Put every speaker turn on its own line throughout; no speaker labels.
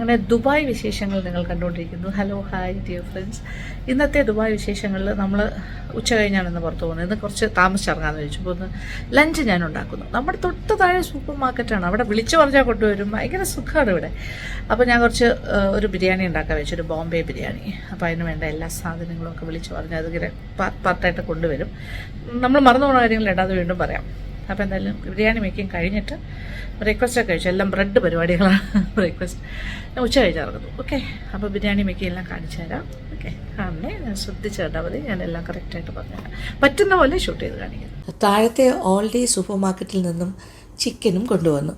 അങ്ങനെ ദുബായ് വിശേഷങ്ങൾ നിങ്ങൾ കണ്ടുകൊണ്ടിരിക്കുന്നു. Hello hi dear friends. ഇന്നത്തെ ദുബായ് വിശേഷങ്ങളിൽ നമ്മൾ ഉച്ച കഴിഞ്ഞാണ് ഇന്ന് പുറത്ത് പോകുന്നത്. ഇന്ന് കുറച്ച് താമസിച്ചിറങ്ങാമെന്ന് ചോദിച്ചു. അപ്പോൾ ഒന്ന് ലഞ്ച് ഞാൻ ഉണ്ടാക്കുന്നു. നമ്മുടെ തൊട്ട് താഴെ സൂപ്പർ മാർക്കറ്റാണ്. അവിടെ വിളിച്ചു പറഞ്ഞാൽ കൊണ്ടുവരും. ഭയങ്കര സുഖമാണ് ഇവിടെ. അപ്പോൾ ഞാൻ കുറച്ച് ഒരു ബിരിയാണി ഉണ്ടാക്കാൻ വെച്ചു, ഒരു ബോംബെ ബിരിയാണി. അപ്പോൾ അതിന് വേണ്ട എല്ലാ സാധനങ്ങളും ഒക്കെ വിളിച്ചു പറഞ്ഞാൽ അതിങ്ങനെ പാർട്ടായിട്ട് കൊണ്ടുവരും. നമ്മൾ മറന്നു പോകുന്ന കാര്യങ്ങളുണ്ട്, അത് വീണ്ടും പറയാം. അപ്പോൾ എന്തായാലും ബിരിയാണി മേക്കിങ് കഴിഞ്ഞിട്ട് ബ്രേക്ക്ഫാസ്റ്റൊക്കെ കഴിച്ചു. എല്ലാം ബ്രെഡ് പരിപാടികളാണ് ബ്രേക്ക്ഫാസ്റ്റ്. ഞാൻ ഉച്ച കഴിച്ചിറങ്ങുന്നു. ഓക്കെ, അപ്പോൾ ബിരിയാണി മേക്കിങ് എല്ലാം കാണിച്ചു തരാം. ഓക്കെ, കാണണേ, ഞാൻ ശ്രദ്ധിച്ച് കേട്ടാൽ മതി. ഞാൻ എല്ലാം കറക്റ്റായിട്ട് പറഞ്ഞുതരാം. പറ്റുന്ന പോലെ ഷൂട്ട് ചെയ്ത് കാണിക്കുന്നു. താഴത്തെ ഓൾ ഡേ സൂപ്പർ മാർക്കറ്റിൽ നിന്നും ചിക്കനും കൊണ്ടുവന്നു.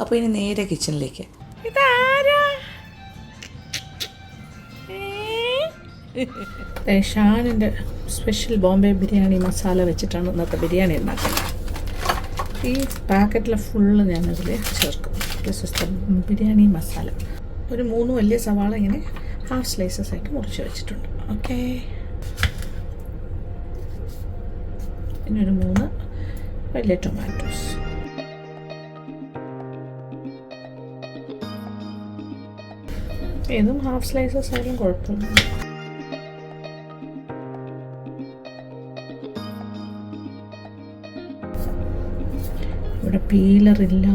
അപ്പോൾ ഇനി നേരെ കിച്ചണിലേക്ക്. ഇതാരാ? ഷാനിൻ്റെ സ്പെഷ്യൽ ബോംബെ ബിരിയാണി മസാല വെച്ചിട്ടാണ് ഇന്നത്തെ ബിരിയാണി ഉണ്ടാക്കുന്നത്. ഈ പാക്കറ്റിൽ ഫുള്ള് ഞാനതിൽ ചേർക്കും. This is the biryani masala. ഒരു 3 വലിയ സവാള ഇങ്ങനെ ഹാഫ് സ്ലൈസസ് ആയിട്ട് മുറിച്ച് വെച്ചിട്ടുണ്ട്. ഓക്കെ, പിന്നെ ഒരു 3 വലിയ ടൊമാറ്റോസ്. ഏതും ഹാഫ് സ്ലൈസസ് ആയാലും കുഴപ്പമില്ല. ഇവിടെ പീലറില്ല.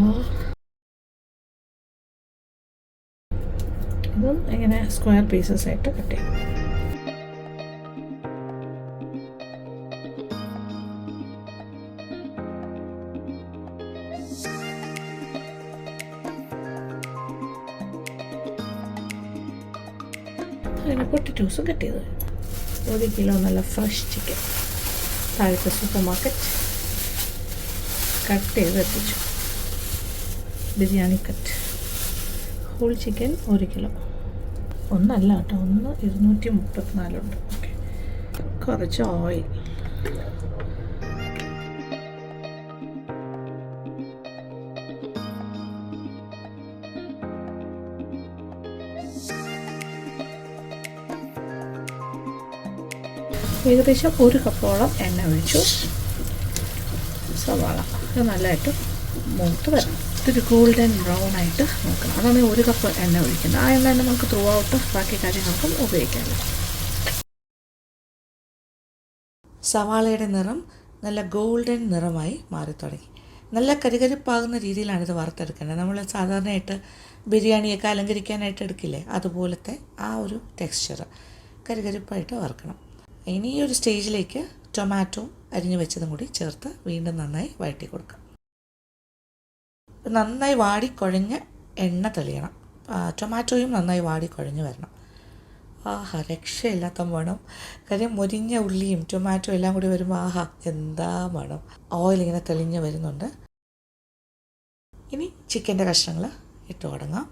ഇതും ഇങ്ങനെ സ്ക്വയർ പീസസ് ആയിട്ട് കട്ട് ചെയ്യും. അങ്ങനെ പൊട്ടിറ്റോസും കട്ട് ചെയ്ത് 1 കിലോ നല്ല ഫ്രഷ് ചിക്കൻ താഴത്തെ സൂപ്പർ മാർക്കറ്റ് കട്ട് ചെയ്ത് എത്തിച്ചു. Biryani cut whole chicken 1 kilo. ഒന്നല്ല കേട്ടോ, 234 ഉണ്ട്. ഓക്കെ, കുറച്ച് ഓയിൽ. ഏകദേശം 1 കപ്പോളം എണ്ണ ഒഴിച്ചു. സവാള ഇത് നല്ലതായിട്ട് മൂത്ത് വരണം. ഇതൊരു ഗോൾഡൻ ബ്രൗൺ ആയിട്ട് നോക്കണം. അതാണ് 1 കപ്പ് എണ്ണ ഒഴിക്കുന്നത്. ആ എണ്ണ തന്നെ നമുക്ക് ത്രൂ ഔട്ട് ബാക്കി കാര്യങ്ങൾക്കും ഉപയോഗിക്കാമല്ലോ. സവാളയുടെ നിറം നല്ല ഗോൾഡൻ നിറമായി മാറി തുടങ്ങി. നല്ല കരികരിപ്പാകുന്ന രീതിയിലാണിത് വറുത്തെടുക്കേണ്ടത്. നമ്മൾ സാധാരണയായിട്ട് ബിരിയാണിയൊക്കെ അലങ്കരിക്കാനായിട്ട് എടുക്കില്ലേ, അതുപോലത്തെ ആ ഒരു ടെക്സ്ചർ കരികരിപ്പായിട്ട് വറുക്കണം. ഇനി ഈ ഒരു സ്റ്റേജിലേക്ക് ടൊമാറ്റോ അരിഞ്ഞു വെച്ചതും കൂടി ചേർത്ത് വീണ്ടും നന്നായി വഴറ്റി കൊടുക്കാം. നന്നായി വാടിക്കുഴഞ്ഞ് എണ്ണ തെളിയണം. ടൊമാറ്റോയും നന്നായി വാടിക്കുഴഞ്ഞ് വരണം. ആഹാ, രക്ഷയില്ലാത്ത മണം. കാര്യം മുരിഞ്ഞ ഉള്ളിയും ടൊമാറ്റോ എല്ലാം കൂടി വരുമ്പോൾ ആഹാ എന്താ മണം. ഓയിലിങ്ങനെ തെളിഞ്ഞ് വരുന്നുണ്ട്. ഇനി ചിക്കൻ്റെ കഷ്ണങ്ങൾ ഇട്ട് തുടങ്ങാം.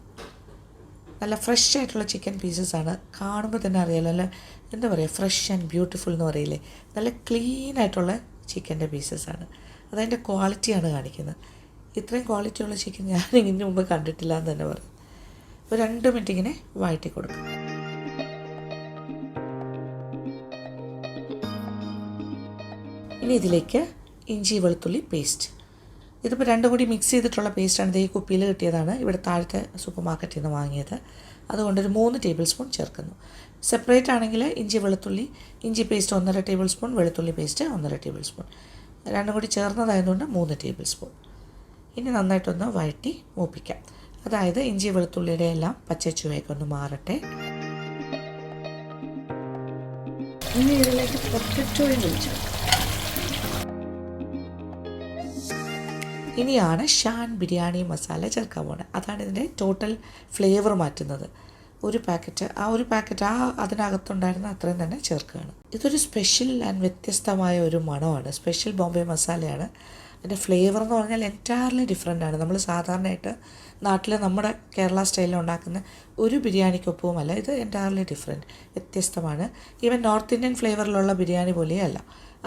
നല്ല ഫ്രഷ് ആയിട്ടുള്ള ചിക്കൻ പീസസാണ്. കാണുമ്പോൾ തന്നെ അറിയാലോ, നല്ല എന്താ പറയുക, ഫ്രഷ് ആൻഡ് ബ്യൂട്ടിഫുൾ എന്ന് പറയില്ലേ, നല്ല ക്ലീൻ ആയിട്ടുള്ള ചിക്കൻ്റെ പീസസാണ്. അതതിൻ്റെ ക്വാളിറ്റിയാണ് കാണിക്കുന്നത്. ഇത്രയും ക്വാളിറ്റിയുള്ള ചിക്കൻ ഞാൻ ഇതിന് മുമ്പ് കണ്ടിട്ടില്ല എന്ന് തന്നെ പറയും. ഒരു 2 മിനിറ്റ് ഇങ്ങനെ വഴറ്റി കൊടുക്കും. ഇനി ഇതിലേക്ക് ഇഞ്ചി വെളുത്തുള്ളി പേസ്റ്റ്. ഇതിപ്പോൾ 2 കൂടി മിക്സ് ചെയ്തിട്ടുള്ള പേസ്റ്റാണ്. ഇത് ഈ കുപ്പിയിൽ കിട്ടിയതാണ്, ഇവിടെ താഴത്തെ സൂപ്പർ മാർക്കറ്റിൽ നിന്ന് വാങ്ങിയത്. അതുകൊണ്ടൊരു 3 ടേബിൾ സ്പൂൺ ചേർക്കുന്നു. സെപ്പറേറ്റ് ആണെങ്കിൽ ഇഞ്ചി പേസ്റ്റ് 1.5 ടേബിൾ സ്പൂൺ, വെളുത്തുള്ളി പേസ്റ്റ് 1.5 ടേബിൾ സ്പൂൺ. 2 കൂടി ചേർന്നതായതുകൊണ്ട് 3 ടേബിൾ സ്പൂൺ. ഇനി നന്നായിട്ടൊന്ന് വഴറ്റി മൂപ്പിക്കാം. അതായത് ഇഞ്ചി വെളുത്തുള്ളിയുടെ എല്ലാം പച്ചച്ചുവയൊക്കെ ഒന്ന് മാറട്ടെ. ഇനി ഇതിലേക്ക് പൊട്ടറ്റോയും ഒഴിച്ചു. ഇനിയാണ് ഷാൻ ബിരിയാണി മസാല ചേർക്കാൻ പോകുന്നത്. അതാണ് ഇതിൻ്റെ ടോട്ടൽ ഫ്ലേവർ മാറ്റുന്നത്. ഒരു പാക്കറ്റ് അതിനകത്തുണ്ടായിരുന്ന അത്രയും തന്നെ ചേർക്കുകയാണ്. ഇതൊരു സ്പെഷ്യൽ ആൻഡ് വ്യത്യസ്തമായ ഒരു മണമാണ്. സ്പെഷ്യൽ ബോംബെ മസാലയാണ്. അതിൻ്റെ ഫ്ലേവർ എന്ന് പറഞ്ഞാൽ എൻറ്റയർലി ഡിഫറെൻ്റ് ആണ്. നമ്മൾ സാധാരണയായിട്ട് നാട്ടിൽ നമ്മുടെ കേരള സ്റ്റൈലിൽ ഉണ്ടാക്കുന്ന ഒരു ബിരിയാണിക്കൊപ്പവുമല്ല. ഇത് എൻറ്റയർലി ഡിഫറെൻറ്റ്, വ്യത്യസ്തമാണ്. ഈവൻ നോർത്ത് ഇന്ത്യൻ ഫ്ലേവറിലുള്ള ബിരിയാണി പോലെയല്ല,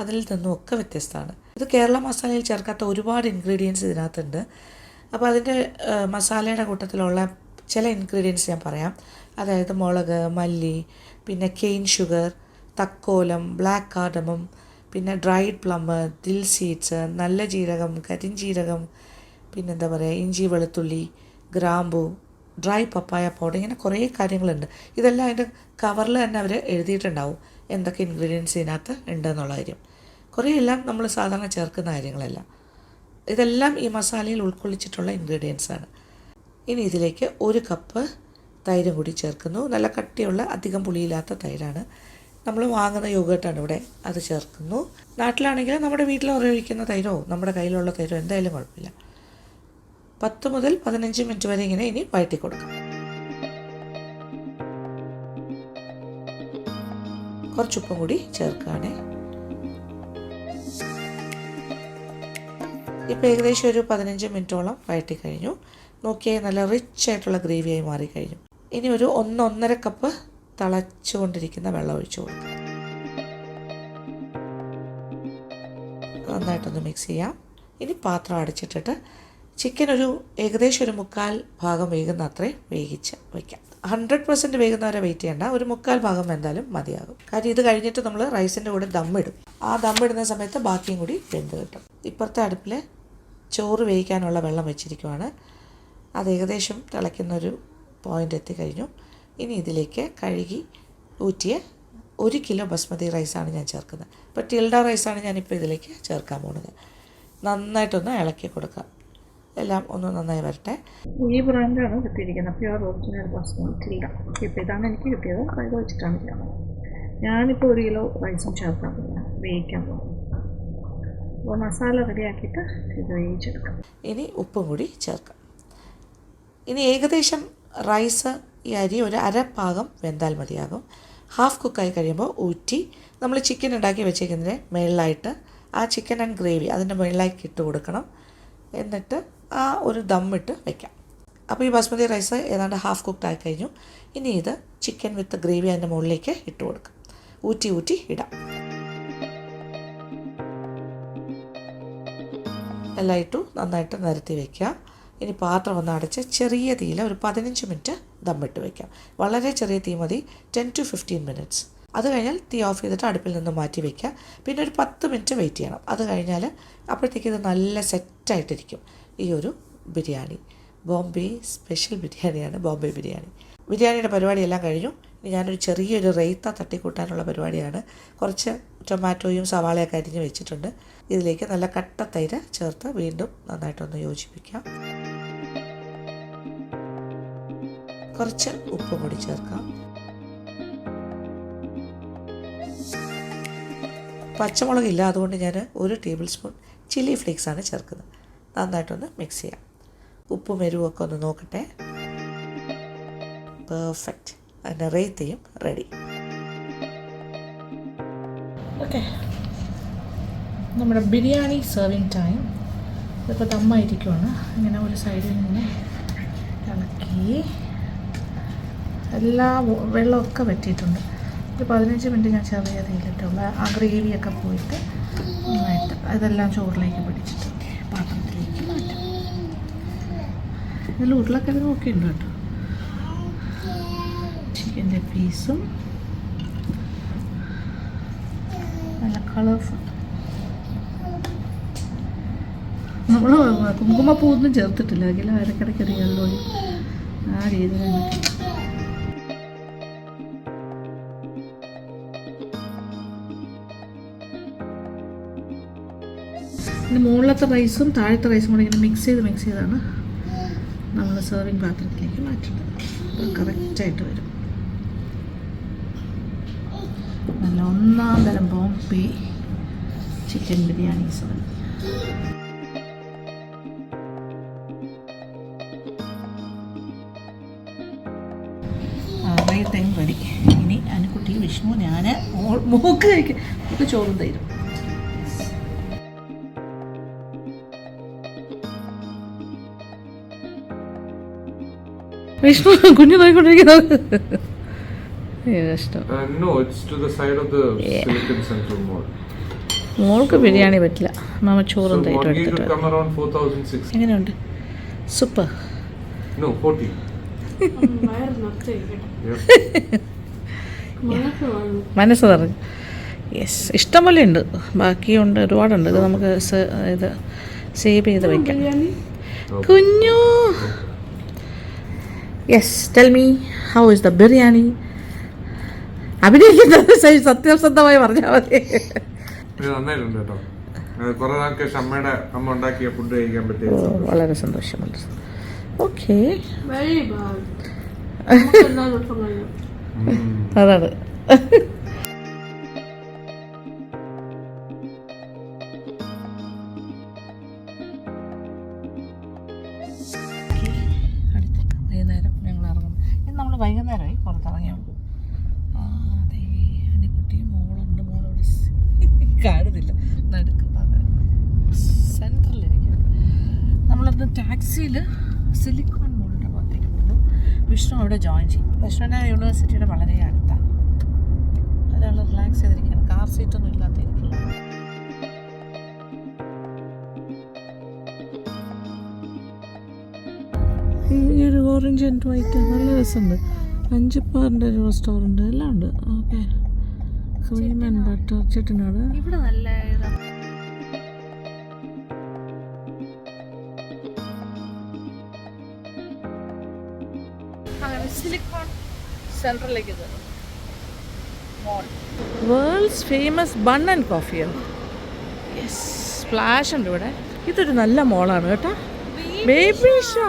അതിൽ നിന്നുമൊക്കെ വ്യത്യസ്തമാണ്. ഇത് കേരള മസാലയിൽ ചേർക്കാത്ത ഒരുപാട് ഇൻഗ്രീഡിയൻസ് ഇതിനകത്തുണ്ട്. അപ്പോൾ അതിൻ്റെ മസാലയുടെ കൂട്ടത്തിലുള്ള ചില ഇൻഗ്രീഡിയൻസ് ഞാൻ പറയാം. അതായത് മുളക്, മല്ലി, പിന്നെ കെയിൻ ഷുഗർ, തക്കോലം, ബ്ലാക്ക് കാർഡമം, പിന്നെ ഡ്രൈഡ് പ്ലം, ദിൽ സീഡ്സ്, നല്ല ജീരകം, കരിഞ്ജീരകം, പിന്നെന്താ പറയുക, ഇഞ്ചി വെളുത്തുള്ളി, ഗ്രാമ്പു, ഡ്രൈ പപ്പായ പൗഡർ, ഇങ്ങനെ കുറേ കാര്യങ്ങളുണ്ട്. ഇതെല്ലാം അതിൻ്റെ കവറിൽ തന്നെ അവർ എഴുതിയിട്ടുണ്ടാവും എന്തൊക്കെ ഇൻഗ്രീഡിയൻസ് ഇതിനകത്ത് ഉണ്ടെന്നുള്ള കാര്യം. കുറേ എല്ലാം നമ്മൾ സാധാരണ ചേർക്കുന്ന കാര്യങ്ങളല്ല. ഇതെല്ലാം ഈ മസാലയിൽ ഉൾക്കൊള്ളിച്ചിട്ടുള്ള ഇൻഗ്രീഡിയൻസാണ്. ഇനി ഇതിലേക്ക് 1 കപ്പ് തൈരും കൂടി ചേർക്കുന്നു. നല്ല കട്ടിയുള്ള അധികം പുളിയില്ലാത്ത തൈരാണ്. നമ്മൾ വാങ്ങുന്ന യോഗേർട്ടാണ് ഇവിടെ, അത് ചേർക്കുന്നു. നാട്ടിലാണെങ്കിൽ നമ്മുടെ വീട്ടിൽ ഉപയോഗിക്കുന്ന തൈരോ നമ്മുടെ കയ്യിലുള്ള തൈരോ എന്തായാലും കുഴപ്പമില്ല. 10 മുതൽ 15 മിനിറ്റ് വരെ ഇങ്ങനെ ഇനി വഴറ്റി കൊടുക്കാം. കുറച്ചുപ്പും കൂടി ചേർക്കുകയാണ്. ഇപ്പോൾ ഏകദേശം ഒരു 15 മിനിറ്റോളം വഴറ്റി കഴിഞ്ഞു. നോക്കിയാൽ നല്ല റിച്ച് ആയിട്ടുള്ള ഗ്രേവിയായി മാറിക്കഴിഞ്ഞു. ഇനി ഒരു 1-1.5 കപ്പ് തിളച്ചുകൊണ്ടിരിക്കുന്ന വെള്ളം ഒഴിച്ചു കൊടുക്കാം. നന്നായിട്ടൊന്ന് മിക്സ് ചെയ്യാം. ഇനി പാത്രം അടച്ചിട്ടിട്ട് ചിക്കൻ ഏകദേശം ഒരു 1/4 ഭാഗം വേകുന്ന അത്രയും വേവിച്ച് വയ്ക്കാം. 100% വേകുന്നവരെ വെയിറ്റ് ചെയ്യേണ്ട, ഒരു 1/4 ഭാഗം എന്തായാലും മതിയാകും. കാര്യം ഇത് കഴിഞ്ഞിട്ട് നമ്മൾ റൈസിൻ്റെ കൂടെ ദമ്മിടും. ആ ദമ്മിടുന്ന സമയത്ത് ബാക്കിയും കൂടി വെന്ത് കിട്ടും. ഇപ്പുറത്തെ അടുപ്പിൽ ചോറ് വേവിക്കാനുള്ള വെള്ളം വെച്ചിരിക്കുവാണ്. അത് ഏകദേശം തിളയ്ക്കുന്നൊരു പോയിൻ്റ് എത്തിക്കഴിഞ്ഞു. ഇനി ഇതിലേക്ക് കഴുകി ഊറ്റിയ 1 കിലോ ബസ്മതി റൈസാണ് ഞാൻ ചേർക്കുന്നത്. ഇപ്പോൾ ടിൽഡ റൈസാണ് ഞാനിപ്പോൾ ഇതിലേക്ക് ചേർക്കാൻ പോകുന്നത്. നന്നായിട്ടൊന്ന് ഇളക്കി കൊടുക്കാം. എല്ലാം ഒന്ന് നന്നായി വരട്ടെ. ഈ ബ്രാൻഡാണ് കിട്ടിയിരിക്കുന്നത്, പ്യുവർ ഒറിജിനൽ ബസ്മതി ടിൽഡ. ഇപ്പോൾ ഇതാണ് എനിക്ക് കിട്ടിയത്, ഇത് വെച്ചിട്ടാണ് ചെയ്യുന്നത്. ഞാനിപ്പോൾ 1 കിലോ റൈസും ചേർക്കാൻ പോകുന്നത്, വേവിക്കാൻ പോകുന്നത്. അപ്പോൾ മസാല റെഡിയാക്കിയിട്ട് ഇത് വേവിച്ചെടുക്കാം. ഇനി ഉപ്പും കൂടി ചേർക്കാം. ഇനി ഏകദേശം റൈസ് ഈ അരി ഒരു 1/2 ഭാഗം വെന്താൽ മതിയാകും. ഹാഫ് കുക്കായി കഴിയുമ്പോൾ ഊറ്റി നമ്മൾ ചിക്കൻ ഉണ്ടാക്കി വെച്ചേക്കുന്നതിന് മുകളിലായിട്ട് ആ ചിക്കൻ ആൻഡ് ഗ്രേവി അതിൻ്റെ മുകളിലേക്ക് ഇട്ട് കൊടുക്കണം. എന്നിട്ട് ആ ഒരു ദമ്മിട്ട് വയ്ക്കാം. അപ്പോൾ ഈ ബസ്മതി റൈസ് ഏതാണ്ട് ഹാഫ് കുക്ക്ഡ് ആയി കഴിഞ്ഞു. ഇനി ഇത് ചിക്കൻ വിത്ത് ഗ്രേവി അതിൻ്റെ മുകളിലേക്ക് ഇട്ട് കൊടുക്കാം. ഊറ്റി ഇടാം. എല്ലാം ഇട്ടു നന്നായിട്ട് നിരത്തി വയ്ക്കുക. ഇനി പാത്രം ഒന്ന് അടച്ച് ചെറിയ തീയിൽ ഒരു 15 മിനിറ്റ് ദമ്മിട്ട് വയ്ക്കാം. വളരെ ചെറിയ തീ മതി, 10 to 15 മിനിറ്റ്സ്. അത് കഴിഞ്ഞാൽ തീ ഓഫ് ചെയ്തിട്ട് അടുപ്പിൽ നിന്ന് മാറ്റി വയ്ക്കുക. പിന്നെ ഒരു 10 മിനിറ്റ് വെയിറ്റ് ചെയ്യണം. അത് കഴിഞ്ഞാൽ അപ്പോഴത്തേക്ക് ഇത് നല്ല സെറ്റായിട്ടിരിക്കും. ഈ ഒരു ബിരിയാണി ബോംബെ സ്പെഷ്യൽ ബിരിയാണിയാണ്, ബോംബെ ബിരിയാണി. ബിരിയാണിയുടെ പരിപാടിയെല്ലാം കഴിഞ്ഞു. ഇനി ഞാനൊരു ചെറിയൊരു റൈത്ത തട്ടിക്കൂട്ടാനുള്ള പരിപാടിയാണ്. കുറച്ച് ടൊമാറ്റോയും സവാളയൊക്കെ അരിഞ്ഞ് വെച്ചിട്ടുണ്ട്. ഇതിലേക്ക് നല്ല കട്ട തൈര് ചേർത്ത് വീണ്ടും നന്നായിട്ടൊന്ന് യോജിപ്പിക്കാം. കുറച്ച് ഉപ്പ് കൂടി ചേർക്കാം. പച്ചമുളകില്ല, അതുകൊണ്ട് ഞാൻ 1 ടേബിൾ സ്പൂൺ ചില്ലി ഫ്ലേക്സാണ് ചേർക്കുന്നത്. നന്നായിട്ടൊന്ന് മിക്സ് ചെയ്യാം. ഉപ്പും എരിവും ഒന്ന് നോക്കട്ടെ. പെർഫെക്റ്റ്. അതിൻ്റെ റൈത്തയും റെഡി. ഓക്കെ, നമ്മുടെ ബിരിയാണി സെർവിങ് ടൈം. ഇതിപ്പോൾ ദമ്മായിരിക്കുവാണ്. ഇങ്ങനെ ഒരു സൈഡിൽ നിന്ന് ഇളക്കി എല്ലാ വെള്ളമൊക്കെ വറ്റിയിട്ടുണ്ട്. ഒരു 15 മിനിറ്റ് ഞാൻ ചെറിയ തീയിലിട്ടുള്ള ആ ഗ്രേവിയൊക്കെ പോയിട്ട് നന്നായിട്ട് അതെല്ലാം ചോറിലേക്ക് പിടിച്ചിട്ട് പാത്രത്തിലേക്ക് മാറ്റാം. ഇതിൽ ഉരുളക്കിഴങ്ങ് ഒക്കെ ഉണ്ട് കേട്ടോ. ചിക്കൻ്റെ പീസും നല്ല കളർഫുൾ. നമ്മൾ കുങ്കുമപ്പൂവൊന്നും ചേർത്തിട്ടില്ല, എങ്കിലും ഇടയ്ക്കിടയ്ക്ക് അറിയാമല്ലോ ആ രീതിയിൽ. ഇനി മുകളിലത്തെ റൈസും താഴത്തെ റൈസും കൂടി ഇങ്ങനെ മിക്സ് ചെയ്താണ് നമ്മൾ സെർവിങ് പാത്രത്തിലേക്ക് മാറ്റുന്നത്. അപ്പോൾ കറക്റ്റായിട്ട് വരും. നല്ല 1-ാം തരം Bombay chicken biryani serve. Time ready. ഇനി അനുക്കുട്ടി, വിഷ്ണു, ഞാൻ മൂക്ക് കഴിക്കും. മൂക്ക് ചോറും തരും. വിഷ്ണു കുഞ്ഞു നോക്കിക്കൊണ്ടിരിക്കുന്നത് ഇഷ്ടം. മോൾക്ക് ബിരിയാണി പറ്റില്ല. മാമ ചോറും തൈരും എടുത്തിട്ട്. എങ്ങനെയുണ്ട്? സൂപ്പർ. മനസ്സ് നിറഞ്ഞു. യെസ്, ഇഷ്ടംപോലെ ഉണ്ട്. ബാക്കിയുണ്ട്, ഒരുപാടുണ്ട്. ഇത് നമുക്ക് ഇത് സേവ് ചെയ്ത് വയ്ക്കാം. കുഞ്ഞു yes, tell me how is the biryani? അഭിനയിക്കുന്നത് സത്യസന്ധമായി പറഞ്ഞാൽ മതി.
നന്നായിട്ടുണ്ട് കേട്ടോ. കുറെ നാൾക്ക് അമ്മയുടെ അമ്മ ഉണ്ടാക്കിയ ഫുഡ് കഴിക്കാൻ പറ്റിയ
വളരെ സന്തോഷം. ഓക്കെ, അതാണ്. വൈകുന്നേരം ഞങ്ങൾ ഇറങ്ങും. ഇന്ന് നമ്മൾ വൈകുന്നേരമായി പുറത്തിറങ്ങിയാൽ അതെ അനിക്കുട്ടിയും മോളുണ്ട്. മോളോട് കാണുന്നില്ല, നടുക്കുന്നത് സെൻട്രലിരിക്കും. നമ്മളന്ന് ടാക്സിയിൽ സിലിക്കോൺ മോളിൻ്റെ ഭാഗത്തേക്ക് പോകുന്നു. വിഷ്ണു അവിടെ ജോയിൻ ചെയ്യും. വിഷ്ണുവിൻ്റെ യൂണിവേഴ്സിറ്റിയുടെ വളരെ അടുത്താണ്. ഒരാൾ റിലാക്സ് ചെയ്തിരിക്കുകയാണ്. കാർ സീറ്റൊന്നും ഇല്ലാത്തിരിക്കില്ല. ഈ ഒരു ഓറഞ്ച് ആൻഡ് വൈറ്റ് നല്ല രസമുണ്ട്. 5 പാറിൻ്റെ ഒരു റെസ്റ്റോറൻറ്റ് എല്ലാം ഉണ്ട്. Okay, cream and butter Chettinad ഇവിടെ നല്ല സിലിക്കോൺ സെൻട്രലിലേക്ക് വേൾഡ്സ് ഫേമസ് ബൺ ആൻഡ് കോഫിയാണ്. യെസ്, സ്പ്ലാഷ് ഉണ്ട് ഇവിടെ. ഇതൊരു നല്ല മോളാണ് കേട്ടോ. Baby show,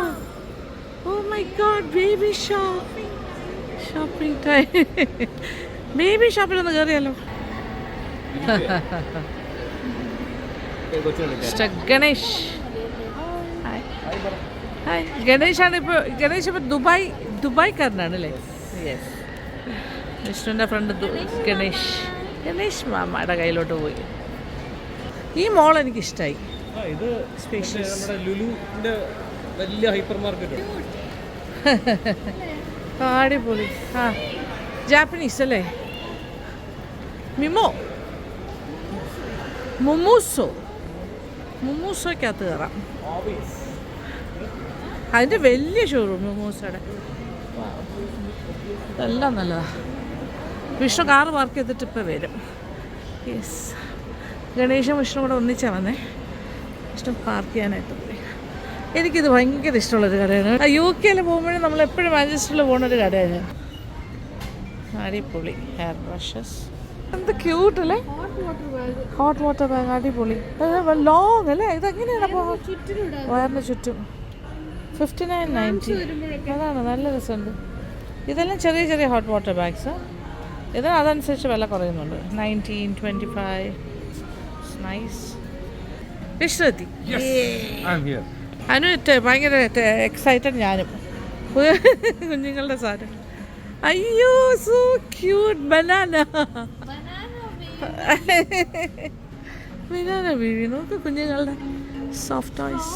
oh my god, baby show, shopping time. Baby ഷോപ്പിലൊന്ന് കയറിയാലോ. ഗണേഷ്, ഹായ്. ഗണേഷാണ് ഇപ്പോൾ. ഗണേഷ് ഇപ്പോൾ ദുബായ്ക്കാരനാണ് അല്ലേ? യെസ്, വിഷ്ണുവിൻ്റെ ഫ്രണ്ട് ഗണേഷ് മാമയുടെ കയ്യിലോട്ട് പോയി. ഈ മോൾ എനിക്കിഷ്ടമായി.
ഇത് നമ്മുടെ ലുലുവിന്റെ വലിയ ഹൈപ്പർ മാർക്കറ്റ്.
അടിപൊളി. ആ, ജാപ്പനീസ് അല്ലേ? മുമൂസോയ്ക്കകത്ത് കയറാം. അതിൻ്റെ വലിയ ഷോറൂം മുമൂസയുടെ. എല്ലാം നല്ലതാണ്. വിഷ്ണു കാറ് പാർക്ക് ചെയ്തിട്ട് ഇപ്പോൾ വരും. യെസ്, ഗണേശും വിഷ്ണു കൂടെ ഒന്നിച്ചാണ് വന്നേ. ഇഷ്ടം പാർക്ക് ചെയ്യാനായിട്ട് പോയി. എനിക്കിത് ഭയങ്കര ഇഷ്ടമുള്ളൊരു കടയാണ്. UK പോകുമ്പോഴും നമ്മൾ എപ്പോഴും മാഞ്ചസ്റ്ററിൽ പോകുന്നൊരു കടയാണ്. അടിപൊളി ഹെയർ ബ്രഷസ്. എന്ത് ക്യൂട്ട് അല്ലേ? ഹോട്ട് വാട്ടർ ബാഗ് അടിപൊളി. ലോങ് അല്ലേ? ഇതെങ്ങനെയാണ് അപ്പോൾ വയറിന് ചുറ്റും? 59.90. അതാണ്, നല്ല രസമുണ്ട്. ഇതെല്ലാം ചെറിയ ചെറിയ ഹോട്ട് വാട്ടർ ബാഗ്സ്. ഇത് അതനുസരിച്ച് വില കുറയുന്നുണ്ട്. 19, 25. നൈസ്. വിഷ്ണുത്തി അനു ഭയങ്കര എക്സൈറ്റഡ്. ഞാനും കുഞ്ഞുങ്ങളുടെ സാധനം. അയ്യോ, സോ ക്യൂട്ട്. ബനാന ബേബി, നോക്ക് കുഞ്ഞുങ്ങളുടെ സോഫ്റ്റ് ടോയ്സ്.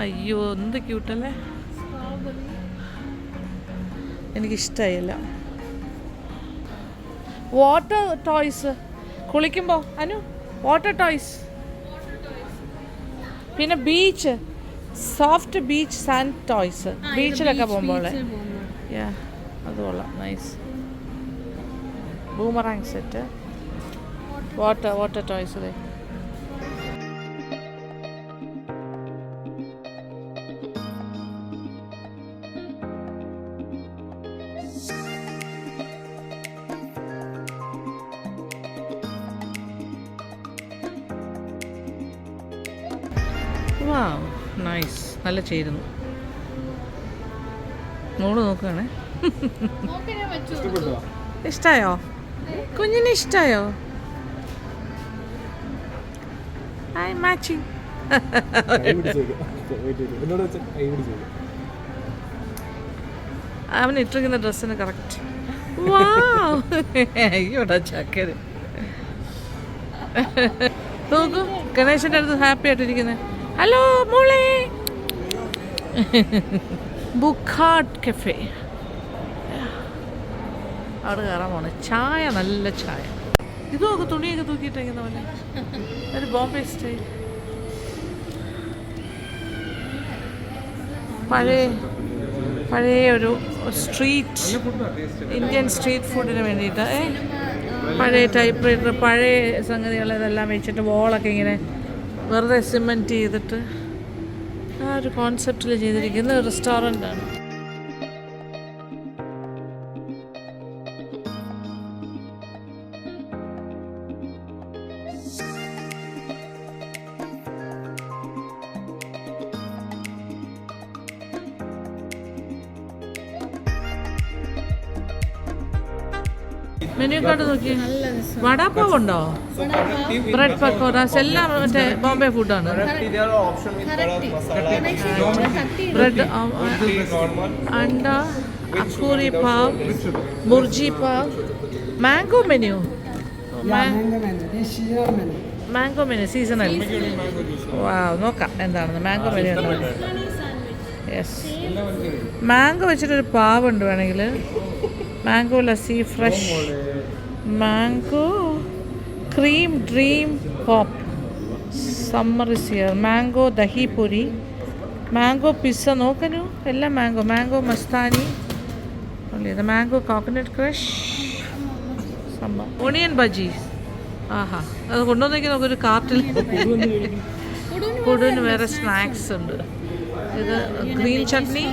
അയ്യോ, എന്ത് ക്യൂട്ടല്ലേ. എനിക്കിഷ്ടമായില്ല. വാട്ടർ ടോയ്സ് കുളിക്കുമ്പോൾ അനു, വാട്ടർ ടോയ്സ്. പിന്നെ beach, soft beach sand toys. ബീച്ചിലൊക്കെ പോകുമ്പോൾ അത് കൊള്ളാം. Nice. Boomerang set, water toys. അതെ, വാവ്, നൈസ്. നല്ല ചേരുന്നു. മോള് നോക്കുകയാണേ. ഇഷ്ടായോ കുഞ്ഞിന്? ഇഷ്ടായോ? Hi matching. അവൻ ഇട്ടിരിക്കുന്ന ഡ്രസ്സിന് കറക്റ്റ്. അയ്യോടാ ചക്കര്. നോക്കൂ, ഗണേശൻ്റെ അടുത്ത് ഹാപ്പി ആയിട്ടിരിക്കുന്നത്. ഹലോ മോളെ. ബുക്കാർട്ട് കഫേ, അവിടെ കയറാൻ പോണേ. ചായ, നല്ല ചായ. ഇതൊക്കെ തുണിയൊക്കെ തൂക്കിയിട്ടേക്കുന്ന പോലെ ഒരു ബോംബെ സ്റ്റൈൽ. പഴയ ഒരു സ്ട്രീറ്റ് ഇന്ത്യൻ സ്ട്രീറ്റ് ഫുഡിന് വേണ്ടിയിട്ട് പഴയ ടൈപ്പ് റൈറ്റർ, പഴയ സംഗതികൾ ഇതെല്ലാം വെച്ചിട്ട് വോളൊക്കെ ഇങ്ങനെ വെറുതെ സിമെൻറ്റ് ചെയ്തിട്ട് ആ ഒരു കോൺസെപ്റ്റിൽ ചെയ്തിരിക്കുന്ന ഒരു റെസ്റ്റോറൻ്റാണ്. മെനു കാർഡ് നോക്കി. വടാപ്പാവ് ഉണ്ടോ? ബ്രെഡ് പക്കോറാസ് എല്ലാം മറ്റേ ബോംബെ ഫുഡാണ്. Bread anda akuri pav bhurji pav mango menu. Mango menu seasonal. നോക്കാം എന്താണെന്ന്. മാംഗോ മെനു ഉണ്ടോ? യെസ്, മാംഗോ വെച്ചിട്ടൊരു പാവുണ്ട് വേണമെങ്കിൽ. Mango lassi fresh mango cream dream pop summer is here. Mango dahi puri mango pizza നോക്കനു എല്ലാം mango. Mango mastani mango coconut crush summer onion bhaji. ആഹാ, അത് കൊണ്ടുവന്നേക്ക് നമുക്കൊരു കാർട്ടിൽ. കൂടുതലും വേറെ സ്നാക്സ് ഉണ്ട്. ഇത് green chutney.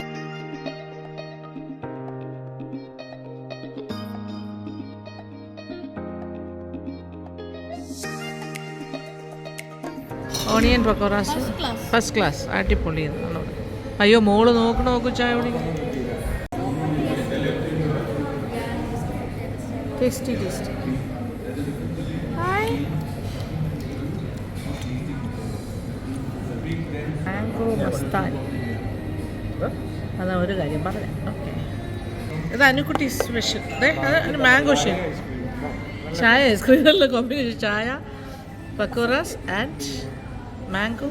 Onion pakoras first class അടിപൊളി. അയ്യോ മോള് നോക്കൂ ചായ കുടിക്കാൻ. Tasty tasty. മാംഗോ മസ്താനി. അതാ ഒരു കാര്യം പറയാം. ഓക്കെ, ഇത് അനുക്കുട്ടി സ്പെഷ്യൽ. അത് മാംഗോ ഷേക്ക് ചായ. ഐസ്ക്രീമിലുള്ള കോമ്പിനേഷൻ ചായ പക്കോറാസ് ആൻഡ് മാംഗോ.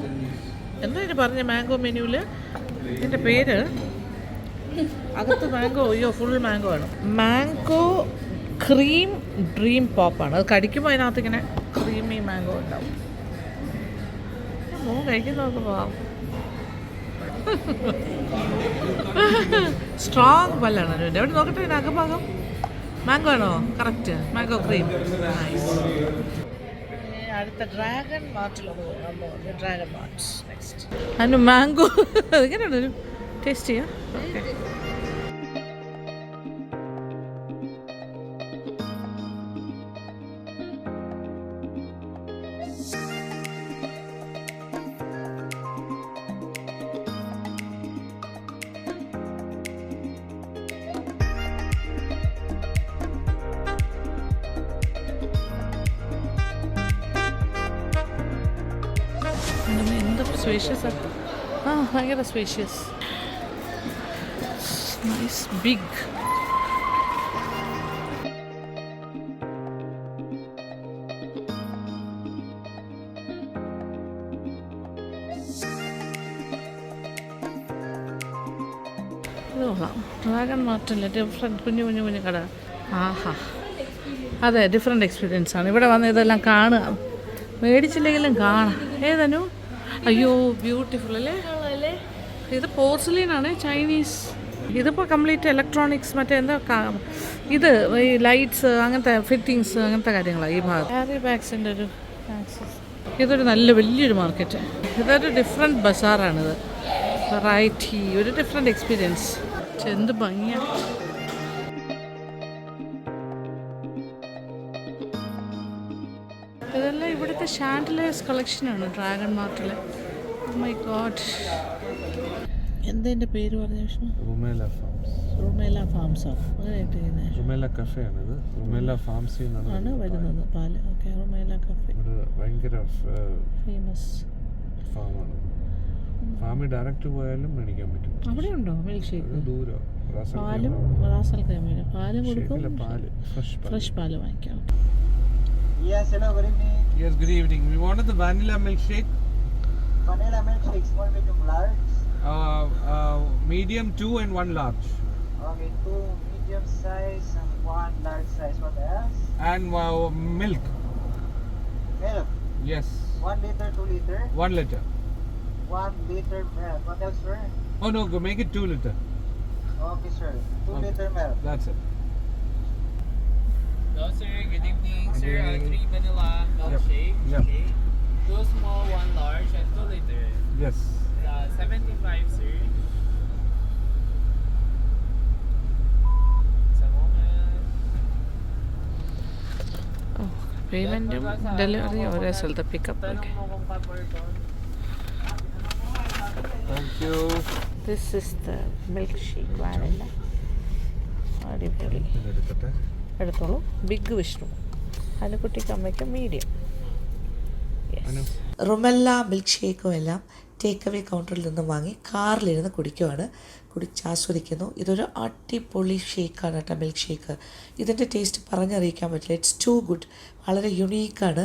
എന്താ ഇതിന് പറഞ്ഞ മാംഗോ മെനുവിൽ? ഇതിൻ്റെ പേര് അകത്ത് മാംഗോ. അയ്യോ ഫുൾ മാംഗോ ആണ്. മാംഗോ ക്രീം ഡ്രീം പോപ്പാണ്. അത് കടിക്കുമ്പോൾ അതിനകത്ത് ഇങ്ങനെ ക്രീമി മാംഗോ ഉണ്ടാവും. കഴിക്കുന്നവർക്ക് പോവാം. സ്ട്രോങ് പല്ലാണ് അതിൻ്റെ. അവിടെ നോക്കട്ടെ ഇതിൻ്റെ അകഭാഗം. മാംഗോ ആണോ? Correct, mango cream. അടുത്ത ഡ്രാഗൺ മാർട്ടിലോട്ട് പോകാൻ പോകുന്നത്. Dragon mart next. അതിന് മാംഗോ എങ്ങനെയാണ് ഒരു ടേസ്റ്റ് ചെയ്യാം? ഓക്കെ. എന്താ സ്പേഷ്യസ്. ഭയങ്കര സ്പേഷ്യസ്. Nice big. ഡ്രാഗൺ മാർട്ടില്ലേ ഡിഫറെൻറ്റ് കുഞ്ഞു കുഞ്ഞു കുഞ്ഞു കട. ആഹാ, അതെ ഡിഫറെൻറ്റ് എക്സ്പീരിയൻസ് ആണ്. ഇവിടെ വന്ന് ഇതെല്ലാം കാണുക. മേടിച്ചില്ലെങ്കിലും കാണാം. ഏതനു? അയ്യോ ബ്യൂട്ടിഫുൾ അല്ലേ? ഇത് പോർസിലീനാണ്, ചൈനീസ്. ഇതിപ്പോൾ കംപ്ലീറ്റ് ഇലക്ട്രോണിക്സ് മറ്റേ എന്താ ഇത് ഈ ലൈറ്റ്സ് അങ്ങനത്തെ ഫിറ്റിങ്സ് അങ്ങനത്തെ കാര്യങ്ങളാണ് ഈ ഭാഗം. ക്യാരി ബാഗ്സിൻ്റെ ഒരു ആക്സസ്. ഇതൊരു നല്ല വലിയൊരു മാർക്കറ്റ്. ഇതൊരു ഡിഫറെൻറ്റ് ബസാറാണിത്. വെറൈറ്റി, ഒരു ഡിഫറെൻറ്റ് എക്സ്പീരിയൻസ്. എന്ത് ഭംഗിയാണ്. ഇതെല്ലാം ഇവിടുത്തെ ഷാൻഡിലേഴ്സ് കളക്ഷനാണ് ഡ്രാഗൺ മാർട്ടിലെ. Oh my god. എന്താ എൻ്റെ പേര് പറഞ്ഞ വിഷ്ണു? റുമേല ഫാംസ്. റുമേല ഫാംസോ അങ്ങനെ ഇട്ടിരിക്കുന്നത്.
റുമേല കഫേ ആണിത്. റുമേല ഫാംസിൽ നിന്നാണ്
വരുന്നത് പാല്. ഓക്കെ, റുമേല കഫേ
ഭയങ്കര
ഫേമസ്
ഫാമാണ്. ഫാമിൽ ഡയറക്റ്റ് പോയാലും മേടിക്കാൻ പറ്റും.
അവിടെ ഉണ്ടോ മിൽക്ക് ഷേക്ക്?
ദൂരം.
പാലും റാസൽ ക്രീമില്ല. പാലും കൊടുക്കും. ഫ്രഷ് പാല് വാങ്ങിക്കാം.
Yes, hello, good evening.
Yes, good evening. We wanted the vanilla milkshake.
Vanilla milkshake, small, medium, large.
Medium 2 and 1 large.
Okay, 2 medium size and 1 large size. What else?
And milk.
Milk.
Yes.
1 liter, 2 liter.
1 liter.
1 liter milk. What else, sir?
Oh no, go make it 2 liter.
Okay, sir. 2
Okay.
liter milk.
That's it.
Hello sir, good evening sir. 3 vanilla milkshake.
Yep.
Okay. 2 small, 1 large, and 2 liter.
Yes.
75 sir. Sa moment.
പേയ്മെൻറ്റും delivery ഒരേ സ്ഥലത്ത് pickup. Okay,
Thank you.
This is the milk shake vanilla. അടിപൊളി.
എടുക്കട്ടെ.
എടുത്തോളൂ. Big Vishnu, അനുക്കുട്ടിക്ക് അമ്മയ്ക്ക് medium. റുമെല്ല milk ഷേക്കും എല്ലാം take away കൗണ്ടറിൽ നിന്നും വാങ്ങി കാറിലിരുന്ന് കുടിക്കുവാണ്. കുടിച്ചാസ്വദിക്കുന്നു. ഇതൊരു അടിപൊളി ഷേക്കാണ് കേട്ടോ, മിൽക്ക് ഷേക്ക്. ഇതിൻ്റെ ടേസ്റ്റ് പറഞ്ഞറിയിക്കാൻ പറ്റില്ല. It's too good. വളരെ യുണീക്കാണ്,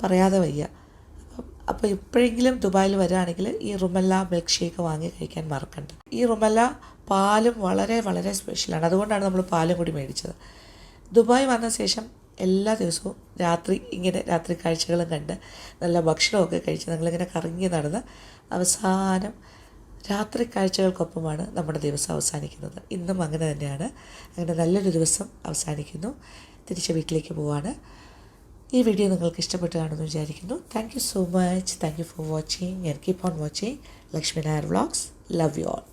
പറയാതെ വയ്യ. അപ്പോൾ എപ്പോഴെങ്കിലും ദുബായിൽ വരികയാണെങ്കിൽ ഈ റുമെല്ല മിൽക്ക് ഷേക്ക് വാങ്ങി കഴിക്കാൻ മറക്കണ്ട. ഈ റുമെല്ല പാലും വളരെ വളരെ സ്പെഷ്യലാണ്, അതുകൊണ്ടാണ് നമ്മൾ പാലും കൂടി മേടിച്ചത്. ദുബായ് വന്ന ശേഷം എല്ലാ ദിവസവും രാത്രി കാഴ്ചകളും കണ്ട് നല്ല ഭക്ഷണമൊക്കെ കഴിച്ച് ഞങ്ങളിങ്ങനെ കറങ്ങി നടന്ന് അവസാനം രാത്രി കാഴ്ചകൾക്കൊപ്പമാണ് നമ്മുടെ ദിവസം അവസാനിക്കുന്നത്. ഇന്നും അങ്ങനെ തന്നെയാണ്. അങ്ങനെ നല്ലൊരു ദിവസം അവസാനിക്കുന്നു. തിരിച്ച് വീട്ടിലേക്ക് പോവാണ്. ഈ വീഡിയോ നിങ്ങൾക്ക് ഇഷ്ടപ്പെട്ടു കാണുമെന്ന് വിചാരിക്കുന്നു. Thank you so much. Thank you for watching and keep on watching Lakshmi Nair vlogs. Love you all.